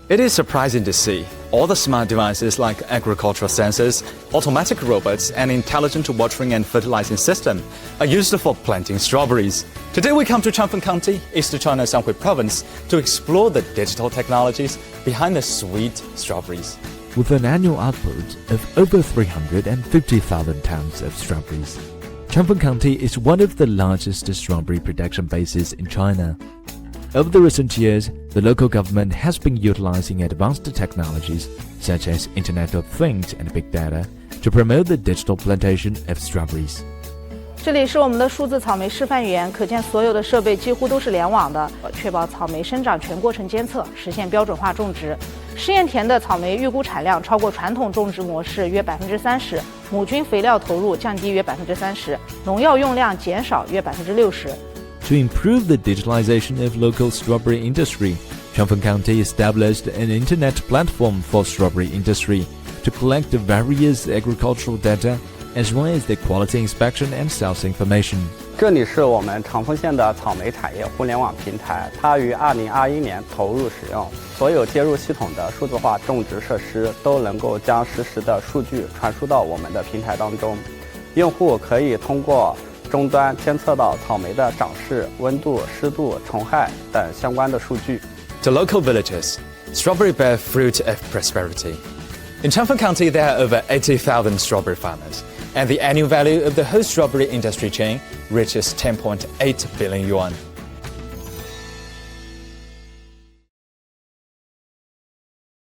It is surprising to see all the smart devices like agricultural sensors, automatic robots, and intelligent watering and fertilizing system are used for planting strawberries. Today we come to Changfeng County, East China's Anhui Province, to explore the digital technologies behind the sweet strawberries. With an annual output of over 350,000 tons of strawberries, Changfeng County is one of the largest strawberry production bases in China. Over the recent years, the local government has been utilizing advanced technologies such as Internet of Things and Big Data to promote the digital plantation of strawberries. 这里是我们的数字草莓示范园，可见所有的设备几乎都是联网的，确保草莓生长全过程监测，实现标准化种植。试验田的草莓预估产量超过传统种植模式约30%，母菌肥料投入降低约30%，农药用量减少约60%。To improve the digitalization of local strawberry industry, Changfeng County established an internet platform for strawberry industry to collect the various agricultural data as well as the quality inspection and sales information. 这里是我们长丰县的草莓产业互联网平台，它于2021年投入使用，所有接入系统的数字化种植设施都能够将实时的数据传输到我们的平台当中，用户可以通过终端监测到草莓的长势、温度、湿度、虫害等相关的数据。To local villagers, strawberry bear fruit of prosperity. In Changfeng County, there are over 80,000 strawberry farmers, and the annual value of the whole strawberry industry chain reaches 10.8 billion yuan.